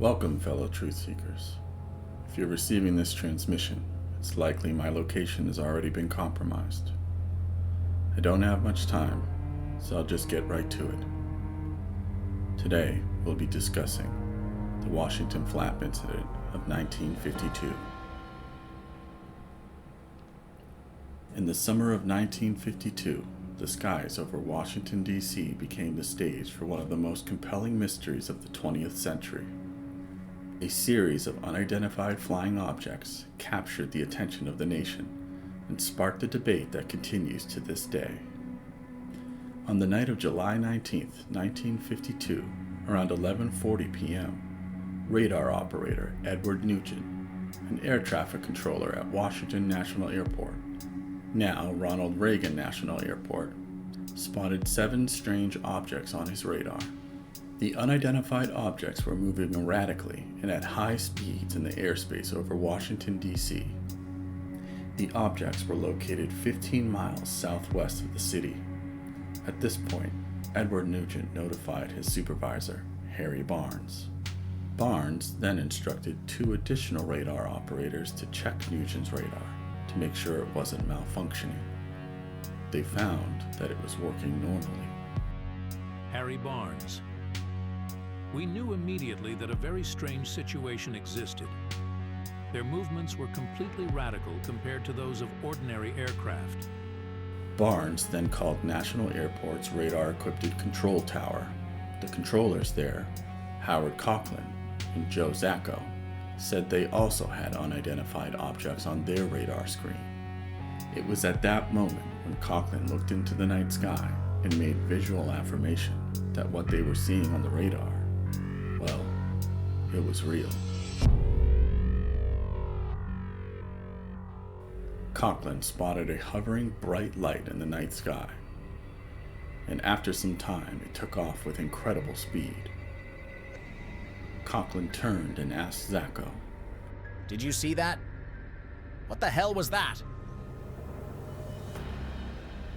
Welcome, fellow truth seekers. If you're receiving this transmission, it's likely my location has already been compromised. I don't have much time, so I'll just get right to it. Today, we'll be discussing the Washington Flap Incident of 1952. In the summer of 1952, the skies over Washington, D.C. became the stage for one of the most compelling mysteries of the 20th century. A series of unidentified flying objects captured the attention of the nation and sparked a debate that continues to this day. On the night of July 19, 1952, around 11:40 p.m., radar operator Edward Nugent, an air traffic controller at Washington National Airport, now Ronald Reagan National Airport, spotted 7 strange objects on his radar. The unidentified objects were moving erratically and at high speeds in the airspace over Washington, D.C. The objects were located 15 miles southwest of the city. At this point, Edward Nugent notified his supervisor, Harry Barnes. Barnes then instructed 2 additional radar operators to check Nugent's radar to make sure it wasn't malfunctioning. They found that it was working normally. Harry Barnes. We knew immediately that a very strange situation existed. Their movements were completely radical compared to those of ordinary aircraft. Barnes then called National Airport's radar-equipped control tower. The controllers there, Howard Coughlin and Joe Zacco, said they also had unidentified objects on their radar screen. It was at that moment when Coughlin looked into the night sky and made visual affirmation that what they were seeing on the radar, well, it was real. Coughlin spotted a hovering bright light in the night sky, and after some time it took off with incredible speed. Coughlin turned and asked Zacco, "Did you see that? What the hell was that?"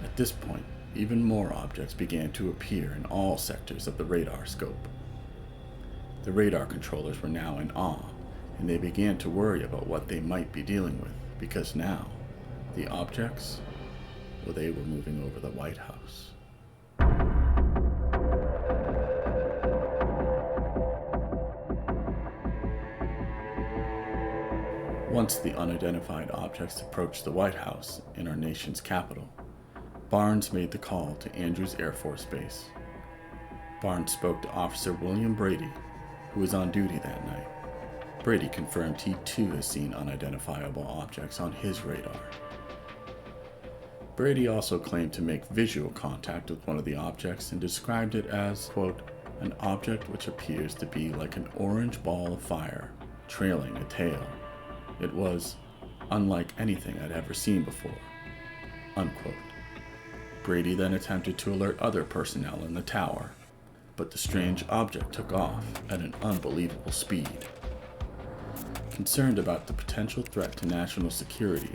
At this point, even more objects began to appear in all sectors of the radar scope. The radar controllers were now in awe, and they began to worry about what they might be dealing with, because now, the objects, well, they were moving over the White House. Once the unidentified objects approached the White House in our nation's capital, Barnes made the call to Andrews Air Force Base. Barnes spoke to Officer William Brady, who was on duty that night. Brady confirmed he too has seen unidentifiable objects on his radar. Brady also claimed to make visual contact with one of the objects and described it as, quote, an object which appears to be like an orange ball of fire, trailing a tail. It was unlike anything I'd ever seen before, unquote. Brady then attempted to alert other personnel in the tower, but the strange object took off at an unbelievable speed. Concerned about the potential threat to national security,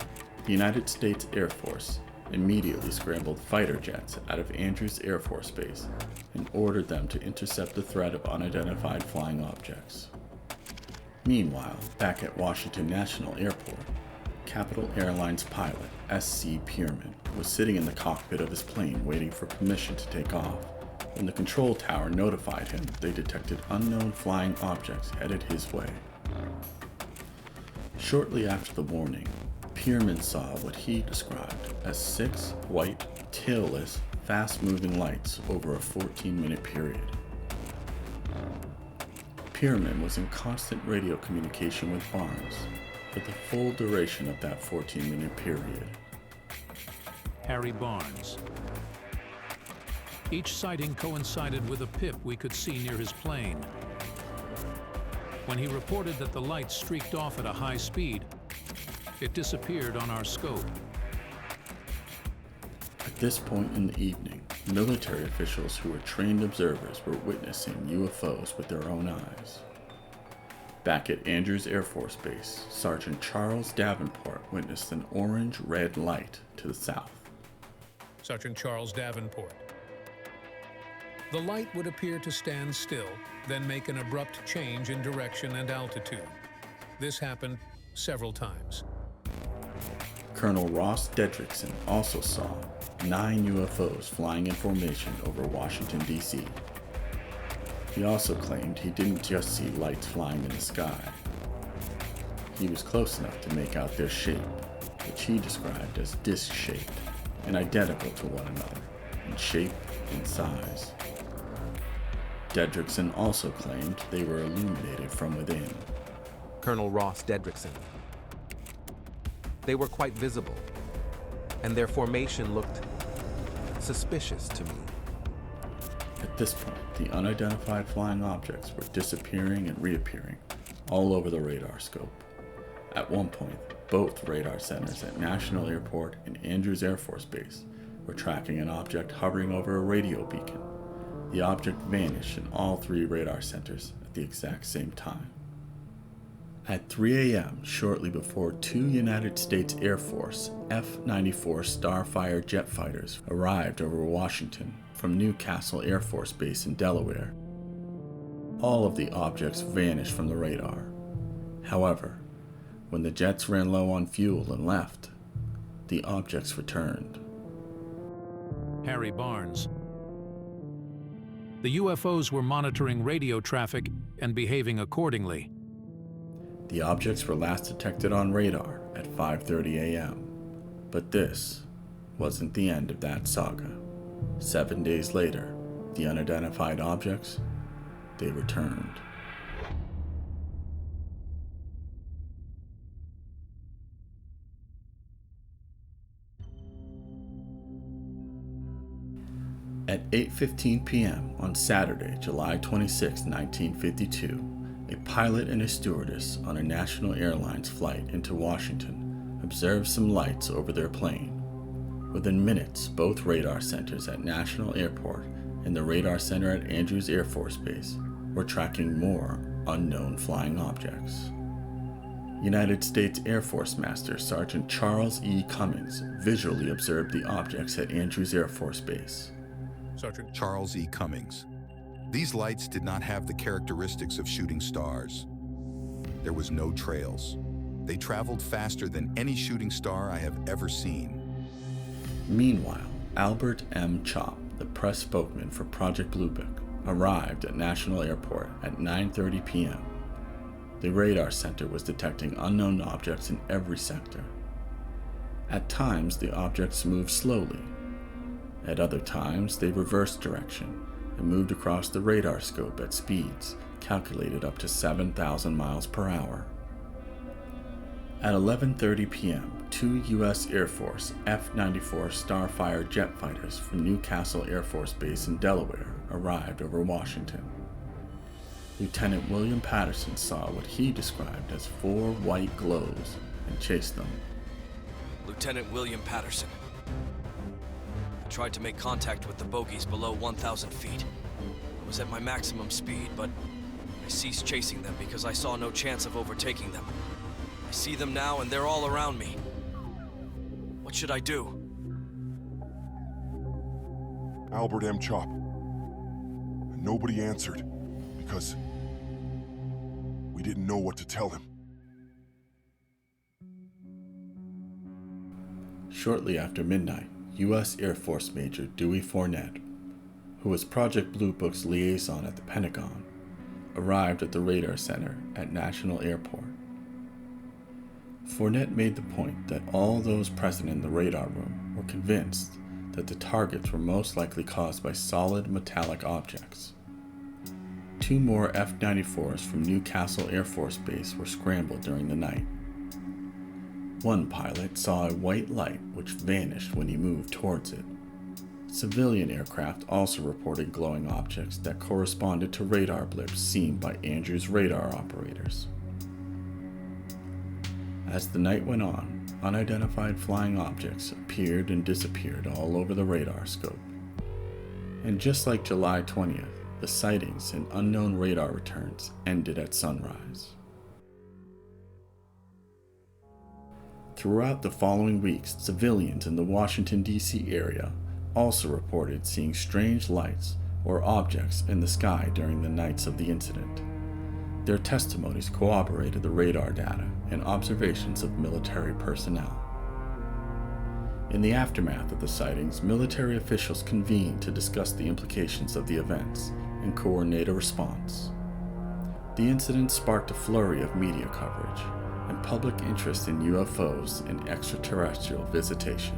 the United States Air Force immediately scrambled fighter jets out of Andrews Air Force Base and ordered them to intercept the threat of unidentified flying objects. Meanwhile, back at Washington National Airport, Capital Airlines pilot S.C. Pierman was sitting in the cockpit of his plane waiting for permission to take off when the control tower notified him they detected unknown flying objects headed his way. Shortly after the warning, Pierman saw what he described as 6 white, tailless, fast-moving lights over a 14-minute period. Pierman was in constant radio communication with Barnes for the full duration of that 14-minute period. Harry Barnes. Each sighting coincided with a pip we could see near his plane. When he reported that the light streaked off at a high speed, it disappeared on our scope. At this point in the evening, military officials who were trained observers were witnessing UFOs with their own eyes. Back at Andrews Air Force Base, Sergeant Charles Davenport witnessed an orange-red light to the south. Sergeant Charles Davenport. The light would appear to stand still, then make an abrupt change in direction and altitude. This happened several times. Colonel Ross Dedrickson also saw 9 UFOs flying in formation over Washington, D.C. He also claimed he didn't just see lights flying in the sky. He was close enough to make out their shape, which he described as disc-shaped and identical to one another in shape and size. Dedrickson also claimed they were illuminated from within. Colonel Ross Dedrickson. They were quite visible, and their formation looked suspicious to me. At this point, the unidentified flying objects were disappearing and reappearing all over the radar scope. At one point, both radar centers at National Airport and Andrews Air Force Base were tracking an object hovering over a radio beacon. The object vanished in all 3 radar centers at the exact same time. At 3 a.m., shortly before 2 United States Air Force F-94 Starfire jet fighters arrived over Washington from Newcastle Air Force Base in Delaware, all of the objects vanished from the radar. However, when the jets ran low on fuel and left, the objects returned. Harry Barnes. The UFOs were monitoring radio traffic and behaving accordingly. The objects were last detected on radar at 5:30 a.m. But this wasn't the end of that saga. 7 days later, the unidentified objects, they returned. At 8:15 p.m. on Saturday, July 26, 1952, a pilot and a stewardess on a National Airlines flight into Washington observed some lights over their plane. Within minutes, both radar centers at National Airport and the radar center at Andrews Air Force Base were tracking more unknown flying objects. United States Air Force Master Sergeant Charles E. Cummings visually observed the objects at Andrews Air Force Base. Sergeant Charles E. Cummings. These lights did not have the characteristics of shooting stars. There was no trails. They traveled faster than any shooting star I have ever seen. Meanwhile, Albert M. Chop, the press spokesman for Project Blue Book, arrived at National Airport at 9:30 p.m. The radar center was detecting unknown objects in every sector. At times, the objects moved slowly. At other times, they reversed direction and moved across the radar scope at speeds calculated up to 7,000 miles per hour. At 11:30 p.m., 2 U.S. Air Force F-94 Starfire jet fighters from Newcastle Air Force Base in Delaware arrived over Washington. Lieutenant William Patterson saw what he described as 4 white glows and chased them. Lieutenant William Patterson. I tried to make contact with the bogies below 1,000 feet. I was at my maximum speed, but I ceased chasing them because I saw no chance of overtaking them. I see them now and they're all around me. What should I do? Albert M. Chop. And nobody answered because we didn't know what to tell him. Shortly after midnight, U.S. Air Force Major Dewey Fournette, who was Project Blue Book's liaison at the Pentagon, arrived at the radar center at National Airport. Fournette made the point that all those present in the radar room were convinced that the targets were most likely caused by solid metallic objects. 2 more F-94s from Newcastle Air Force Base were scrambled during the night. One pilot saw a white light which vanished when he moved towards it. Civilian aircraft also reported glowing objects that corresponded to radar blips seen by Andrews radar operators. As the night went on, unidentified flying objects appeared and disappeared all over the radar scope. And just like July 20th, the sightings and unknown radar returns ended at sunrise. Throughout the following weeks, civilians in the Washington, D.C. area also reported seeing strange lights or objects in the sky during the nights of the incident. Their testimonies corroborated the radar data and observations of military personnel. In the aftermath of the sightings, military officials convened to discuss the implications of the events and coordinate a response. The incident sparked a flurry of media coverage and public interest in UFOs and extraterrestrial visitation.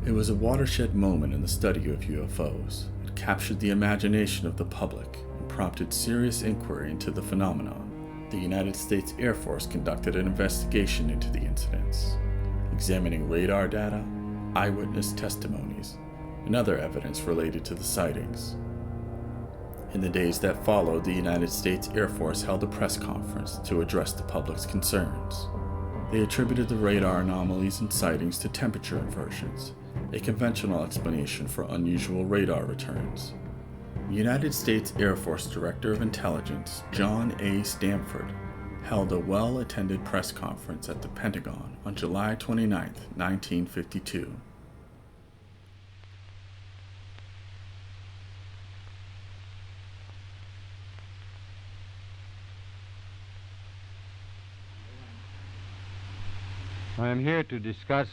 It was a watershed moment in the study of UFOs. It captured the imagination of the public and prompted serious inquiry into the phenomenon. The United States Air Force conducted an investigation into the incidents, examining radar data, eyewitness testimonies, and other evidence related to the sightings. In the days that followed, the United States Air Force held a press conference to address the public's concerns. They attributed the radar anomalies and sightings to temperature inversions, a conventional explanation for unusual radar returns. United States Air Force Director of Intelligence John A. Stamford held a well-attended press conference at the Pentagon on July 29, 1952. I am here to discuss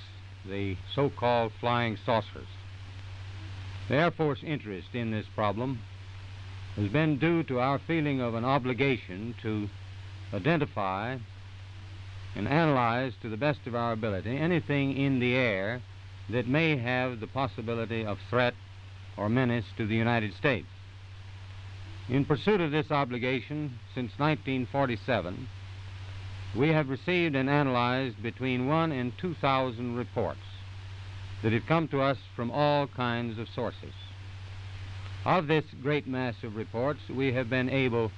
the so-called flying saucers. The Air Force interest in this problem has been due to our feeling of an obligation to identify and analyze to the best of our ability anything in the air that may have the possibility of threat or menace to the United States. In pursuit of this obligation, since 1947, we have received and analyzed between 1,000 and 2,000 reports that have come to us from all kinds of sources. Of this great mass of reports, we have been able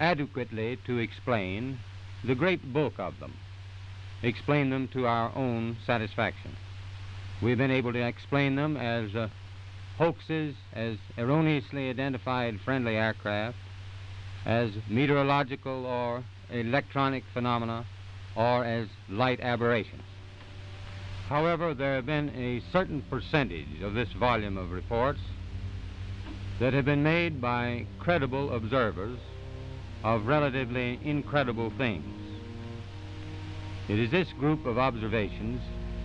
adequately to explain the great bulk of them, explain them to our own satisfaction. We've been able to explain them as hoaxes, as erroneously identified friendly aircraft, as meteorological or electronic phenomena, or as light aberrations. However, there have been a certain percentage of this volume of reports that have been made by credible observers of relatively incredible things. It is this group of observations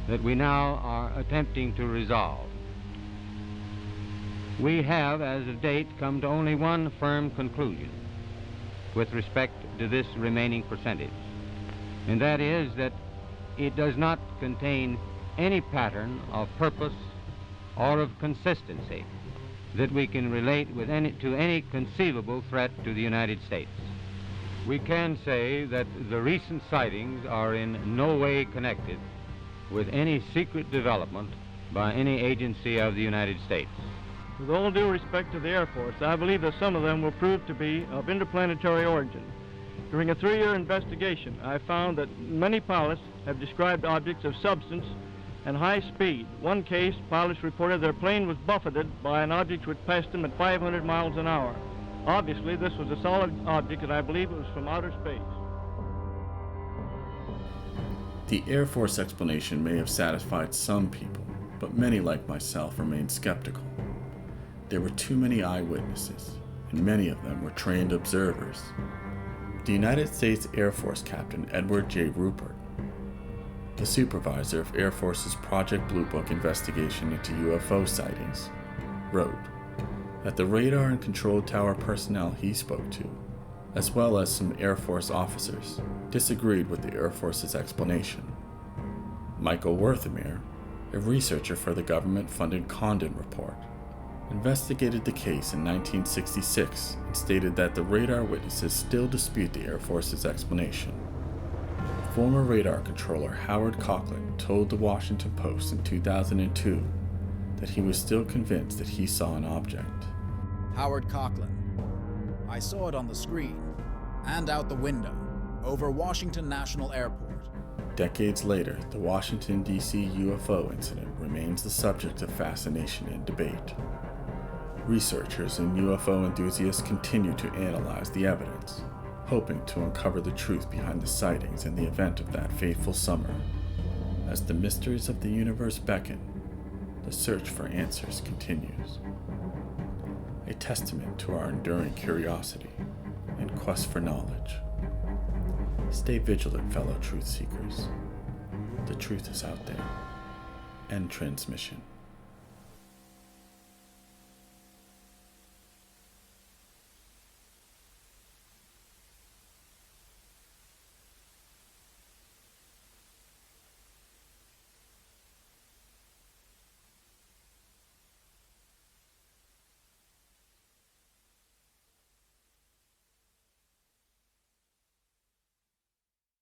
that we now are attempting to resolve. We have, as of date, come to only one firm conclusion with respect to this remaining percentage, and that is that it does not contain any pattern of purpose or of consistency that we can relate with to any conceivable threat to the United States. We can say that the recent sightings are in no way connected with any secret development by any agency of the United States. With all due respect to the Air Force, I believe that some of them will prove to be of interplanetary origin. During a 3-year investigation, I found that many pilots have described objects of substance and high speed. One case, pilots reported their plane was buffeted by an object which passed them at 500 miles an hour. Obviously, this was a solid object, and I believe it was from outer space. The Air Force explanation may have satisfied some people, but many like myself remained skeptical. There were too many eyewitnesses, and many of them were trained observers. The United States Air Force Captain Edward J. Rupert, the supervisor of Air Force's Project Blue Book investigation into UFO sightings, wrote that the radar and control tower personnel he spoke to, as well as some Air Force officers, disagreed with the Air Force's explanation. Michael Wertheimer, a researcher for the government-funded Condon Report, investigated the case in 1966 and stated that the radar witnesses still dispute the Air Force's explanation. Former radar controller Howard Coughlin told the Washington Post in 2002 that he was still convinced that he saw an object. Howard Coughlin. I saw it on the screen and out the window over Washington National Airport. Decades later, the Washington, D.C. UFO incident remains the subject of fascination and debate. Researchers and UFO enthusiasts continue to analyze the evidence, hoping to uncover the truth behind the sightings and the event of that fateful summer. As the mysteries of the universe beckon, the search for answers continues. a testament to our enduring curiosity and quest for knowledge. Stay vigilant, fellow truth seekers. The truth is out there. End transmission.